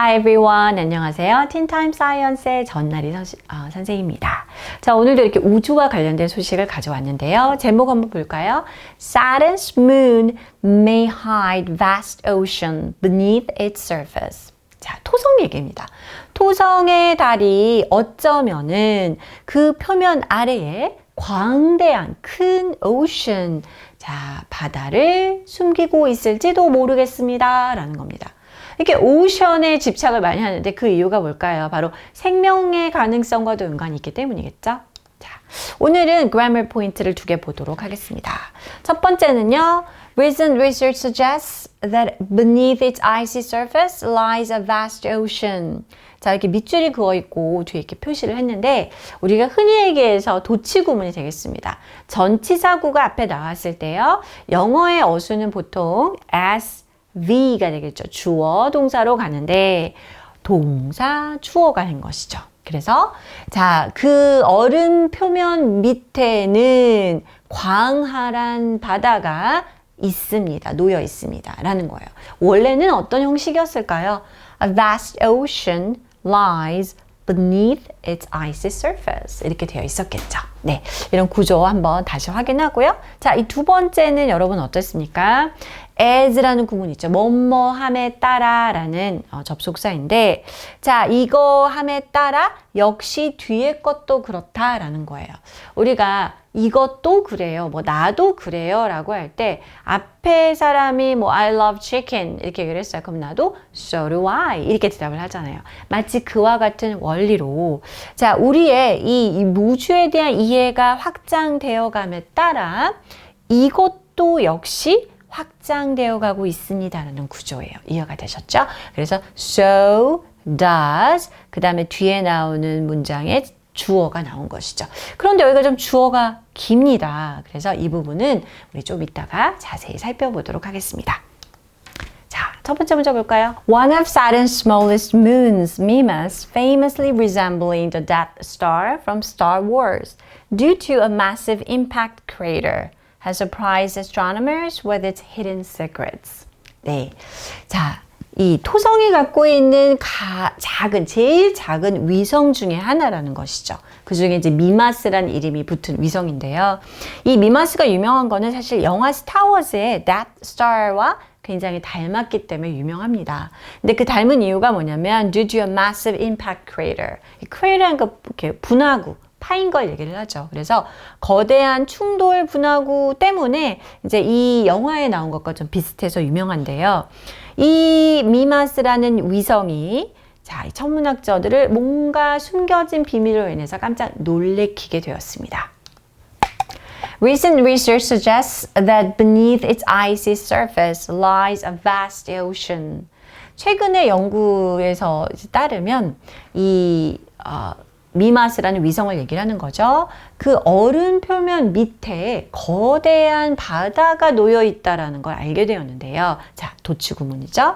Hi everyone. 안녕하세요. 틴타임 사이언스의 전나리 선생님입니다. 자, 오늘도 이렇게 우주와 관련된 소식을 가져왔는데요. 제목 한번 볼까요? Saturn's moon may hide vast ocean beneath its surface. 자, 토성 얘기입니다. 토성의 달이 어쩌면은 그 표면 아래에 광대한 큰 오션, 자, 바다를 숨기고 있을지도 모르겠습니다. 라는 겁니다. 이렇게 오션에 집착을 많이 하는데 그 이유가 뭘까요? 바로 생명의 가능성과도 연관이 있기 때문이겠죠? 자, 오늘은 grammar 포인트를 2개 보도록 하겠습니다. 첫 번째는요. Recent research suggests that beneath its icy surface lies a vast ocean. 자, 이렇게 밑줄이 그어 있고 뒤에 이렇게 표시를 했는데 우리가 흔히 얘기해서 도치 구문이 되겠습니다. 전치사구가 앞에 나왔을 때요. 영어의 어수는 보통 as V가 되겠죠. 주어, 동사로 가는데 동사, 주어가 한 것이죠. 그래서 자, 그 얼음 표면 밑에는 광활한 바다가 있습니다. 놓여 있습니다. 라는 거예요. 원래는 어떤 형식이었을까요? A vast ocean lies beneath its icy surface. 이렇게 되어 있었겠죠. 네, 이런 구조 한번 다시 확인하고요. 자, 이 두 번째는 여러분 어떻습니까? as라는 구문 있죠. 뭐뭐함에 따라 라는 접속사인데 자, 이거 함에 따라 역시 뒤에 것도 그렇다라는 거예요. 우리가 이것도 그래요. 뭐 나도 그래요 라고 할 때 앞에 사람이 뭐 I love chicken 이렇게 얘기를 했어요. 그럼 나도 so do I 이렇게 대답을 하잖아요. 마치 그와 같은 원리로 자, 우리의 이 우주에 대한 이해가 확장되어 감에 따라 이것도 역시 확장되어 가고 있습니다라는 구조예요. 이해가 되셨죠? 그래서 so does 그 다음에 뒤에 나오는 문장에 주어가 나온 것이죠. 그런데 여기가 좀 주어가 깁니다. 그래서 이 부분은 우리 좀 이따가 자세히 살펴보도록 하겠습니다. 자, 첫 번째 문제 볼까요? One of Saturn's smallest moons, Mimas, famously resembling the Death Star from Star Wars, due to a massive impact crater, has surprised astronomers with its hidden secrets. 네, 자, 이 토성이 갖고 있는 제일 작은 위성 중에 하나라는 것이죠. 그 중에 이제 미마스라는 이름이 붙은 위성인데요. 이 미마스가 유명한 거는 사실 영화 스타워즈의 Death Star와 굉장히 닮았기 때문에 유명합니다. 근데 그 닮은 이유가 뭐냐면 due to a massive impact crater. 이 crater라는 거 이렇게 분화구, 파인 걸 얘기를 하죠. 그래서 거대한 충돌 분화구 때문에 이제 이 영화에 나온 것과 좀 비슷해서 유명한데요. 이 미마스라는 위성이 자, 이 천문학자들을 뭔가 숨겨진 비밀로 인해서 깜짝 놀래키게 되었습니다. Recent research suggests that beneath its icy surface lies a vast ocean. 최근의 연구에서 따르면 이 미마스라는 위성을 얘기를 하는 거죠. 그 얼음 표면 밑에 거대한 바다가 놓여 있다라는 걸 알게 되었는데요. 자, 도치 구문이죠.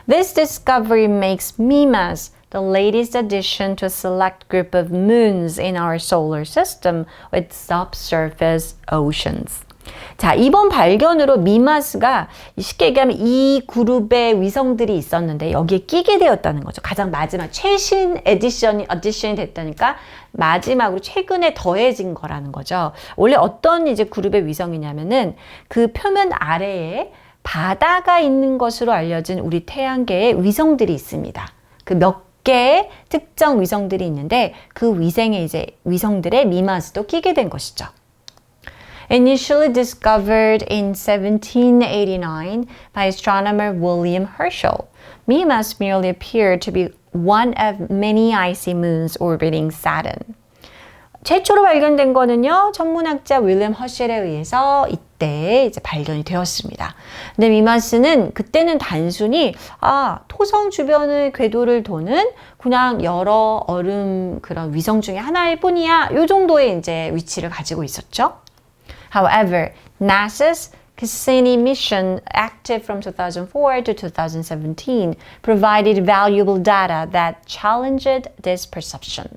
This discovery makes Mimas the latest addition to a select group of moons in our solar system with subsurface oceans. 자, 이번 발견으로 미마스가 쉽게 얘기하면 이 그룹의 위성들이 있었는데 여기에 끼게 되었다는 거죠. 가장 마지막 최신 에디션이 됐다니까 마지막으로 최근에 더해진 거라는 거죠. 원래 어떤 이제 그룹의 위성이냐면은 그 표면 아래에 바다가 있는 것으로 알려진 우리 태양계에 위성들이 있습니다. 그 몇 개의 특정 위성들이 있는데 그 위성들의 미마스도 끼게 된 것이죠. Initially discovered in 1789 by astronomer William Herschel, Mimas merely appeared to be one of many icy moons orbiting Saturn. 최초로 발견된 거는요, 천문학자 윌리엄 허셜에 의해서 이때 이제 발견이 되었습니다. 근데 미마스는 그때는 단순히 토성 주변의 궤도를 도는 그냥 여러 얼음 그런 위성 중에 하나일 뿐이야. 요 정도의 이제 위치를 가지고 있었죠. However, NASA's Cassini mission, active from 2004 to 2017, provided valuable data that challenged this perception.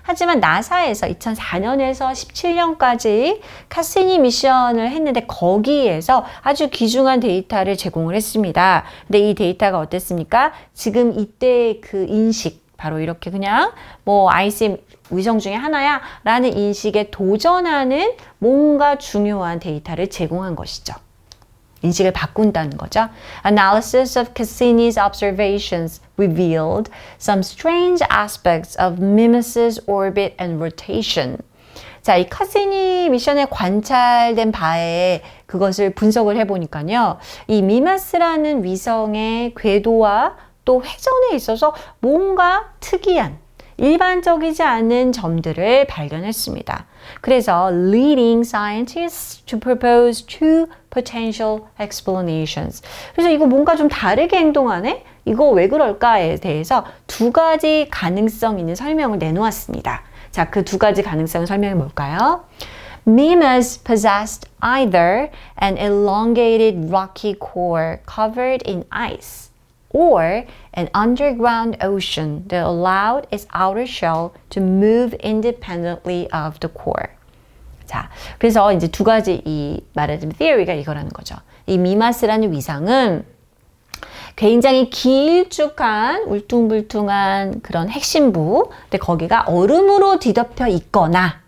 하지만 나사에서 2004년에서 17년까지 카시니 미션을 했는데 거기에서 아주 귀중한 데이터를 제공을 했습니다. 근데 이 데이터가 어땠습니까? 지금 이때 그 인식, 바로 이렇게 그냥 뭐 ICM 위성 중에 하나야 라는 인식에 도전하는 뭔가 중요한 데이터를 제공한 것이죠. 인식을 바꾼다는 거죠. Analysis of Cassini's observations revealed some strange aspects of Mimas's orbit and rotation. 자, 이 카시니 미션에 관찰된 바에 그것을 분석을 해보니까요. 이 미마스라는 위성의 궤도와 또 회전에 있어서 뭔가 특이한 일반적이지 않은 점들을 발견했습니다. 그래서 leading scientists to propose two potential explanations. 그래서 이거 뭔가 좀 다르게 행동하네? 이거 왜 그럴까에 대해서 두 가지 가능성 있는 설명을 내놓았습니다. 자, 그 두 가지 가능성 설명이 뭘까요? Mimas possessed either an elongated rocky core covered in ice or an underground ocean that allowed its outer shell to move independently of the core. 자, 그래서 이제 두 가지 이 말하자면 theory가 이거라는 거죠. 이 미마스라는 위상은 굉장히 길쭉한 울퉁불퉁한 그런 핵심부, 근데 거기가 얼음으로 뒤덮여 있거나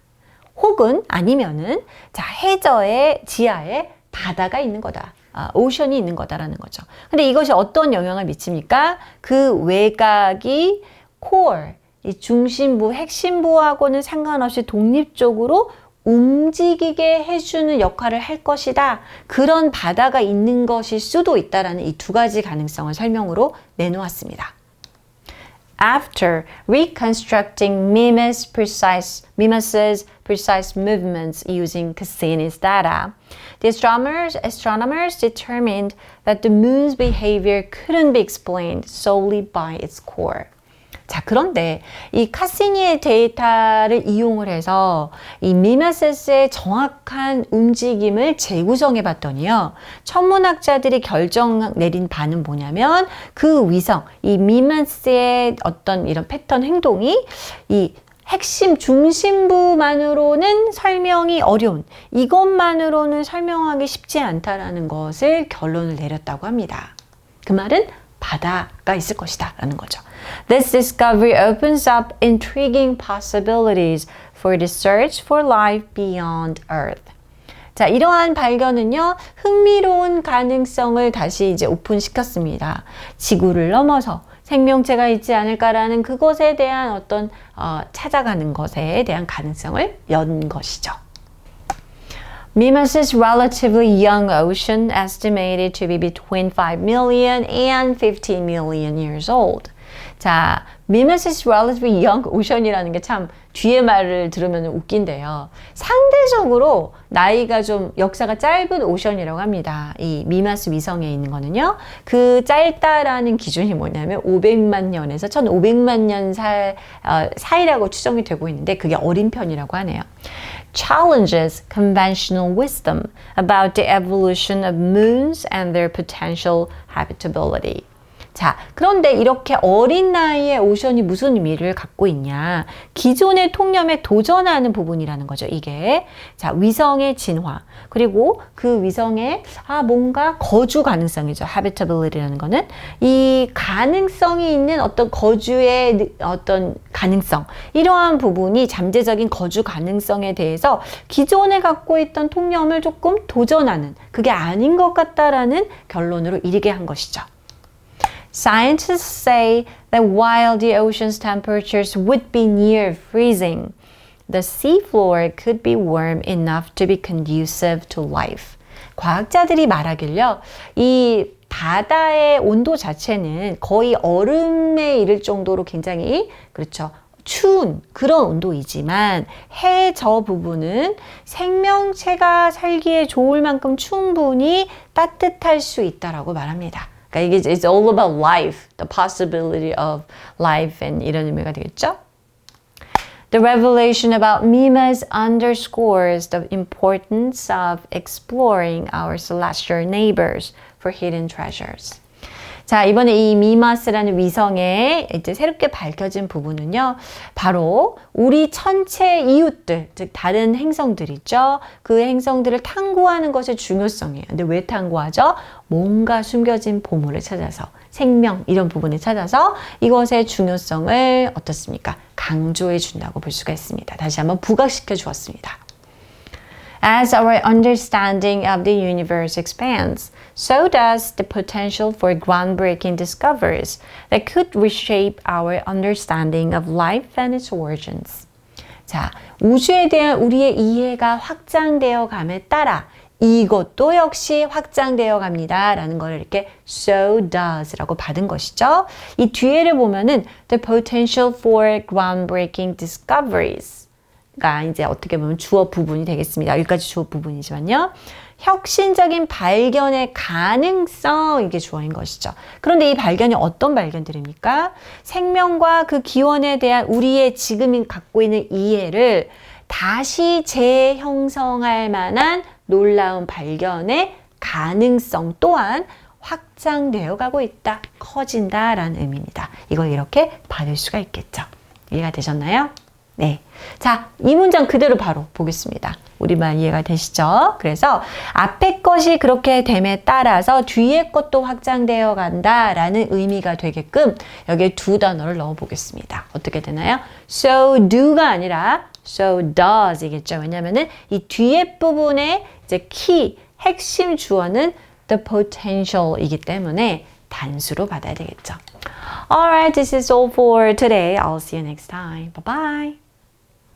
혹은 아니면은 자, 해저의 지하에 바다가 있는 거다. 오션이 있는 거다라는 거죠. 근데 이것이 어떤 영향을 미칩니까? 그 외곽이 core, 이 중심부, 핵심부하고는 상관없이 독립적으로 움직이게 해주는 역할을 할 것이다. 그런 바다가 있는 것일 수도 있다라는 이 두 가지 가능성을 설명으로 내놓았습니다. After reconstructing Mimas's precise movements using Cassini's data, the astronomers determined that the moon's behavior couldn't be explained solely by its core. 자, 그런데 이 카시니의 데이터를 이용을 해서 이 미마스의 정확한 움직임을 재구성해 봤더니요. 천문학자들이 결정 내린 바는 뭐냐면 그 위성, 이 미마스의 어떤 이런 패턴 행동이 이 핵심 중심부만으로는 설명이 어려운, 이것만으로는 설명하기 쉽지 않다라는 것을 결론을 내렸다고 합니다. 그 말은 바다가 있을 것이다 라는 거죠. This discovery opens up intriguing possibilities for the search for life beyond Earth. 자, 이러한 발견은요, 흥미로운 가능성을 다시 이제 오픈시켰습니다. 지구를 넘어서 생명체가 있지 않을까라는 그것에 대한 어떤 찾아가는 것에 대한 가능성을 연 것이죠. Mimas's relatively young ocean, estimated to be between 5 million and 15 million years old. 자, Mimas's relatively young ocean이라는 게 참 뒤에 말을 들으면 웃긴데요. 상대적으로 나이가 좀 역사가 짧은 오션이라고 합니다. 이 미마스 위성에 있는 거는요. 그 짧다라는 기준이 뭐냐면 500만 년에서 1500만 년 사이라고 추정이 되고 있는데 그게 어린 편이라고 하네요. Challenges conventional wisdom about the evolution of moons and their potential habitability. 자, 그런데 이렇게 어린 나이에 오션이 무슨 의미를 갖고 있냐? 기존의 통념에 도전하는 부분이라는 거죠, 이게. 자, 위성의 진화. 그리고 그 위성의 뭔가 거주 가능성이죠. habitability라는 거는 이 가능성이 있는 어떤 거주의 어떤 가능성. 이러한 부분이 잠재적인 거주 가능성에 대해서 기존에 갖고 있던 통념을 조금 도전하는, 그게 아닌 것 같다라는 결론으로 이르게 한 것이죠. Scientists say that while the ocean's temperatures would be near freezing, the seafloor could be warm enough to be conducive to life. 과학자들이 말하길요, 이 바다의 온도 자체는 거의 얼음에 이를 정도로 굉장히, 그렇죠, 추운 그런 온도이지만 해저 부분은 생명체가 살기에 좋을 만큼 충분히 따뜻할 수 있다라고 말합니다. 이게 it's all about life, the possibility of life and 이런 의미가 되겠죠? The revelation about mimas underscores the importance of exploring our celestial neighbors for hidden treasures. 자, 이번에 이 미마스라는 위성에 이제 새롭게 밝혀진 부분은요, 바로 우리 천체 이웃들, 즉 다른 행성들 있죠. 그 행성들을 탐구하는 것의 중요성이에요. 근데 왜 탐구하죠? 뭔가 숨겨진 보물을 찾아서, 생명 이런 부분을 찾아서 이것의 중요성을 어떻습니까? 강조해 준다고 볼 수가 있습니다. 다시 한번 부각시켜 주었습니다. As our understanding of the universe expands, so does the potential for groundbreaking discoveries that could reshape our understanding of life and its origins. 자, 우주에 대한 우리의 이해가 확장되어 감에 따라 이것도 역시 확장되어 갑니다. 라는 걸 이렇게 so does 라고 받은 것이죠. 이 뒤에를 보면은 the potential for groundbreaking discoveries 가 이제 어떻게 보면 주어 부분이 되겠습니다. 여기까지 주어 부분이지만요. 혁신적인 발견의 가능성, 이게 주어인 것이죠. 그런데 이 발견이 어떤 발견들입니까? 생명과 그 기원에 대한 우리의 지금 갖고 있는 이해를 다시 재형성할 만한 놀라운 발견의 가능성 또한 확장되어 가고 있다, 커진다라는 의미입니다. 이걸 이렇게 받을 수가 있겠죠. 이해가 되셨나요? 네. 자, 이 문장 그대로 바로 보겠습니다. 우리말 이해가 되시죠? 그래서 앞에 것이 그렇게 됨에 따라서 뒤에 것도 확장되어 간다라는 의미가 되게끔 여기에 두 단어를 넣어 보겠습니다. 어떻게 되나요? So do가 아니라 so does 이겠죠. 왜냐면은 이 뒤에 부분의 이제 키, 핵심 주어는 the potential 이기 때문에 단수로 받아야 되겠죠. Alright, this is all for today. I'll see you next time. Bye bye.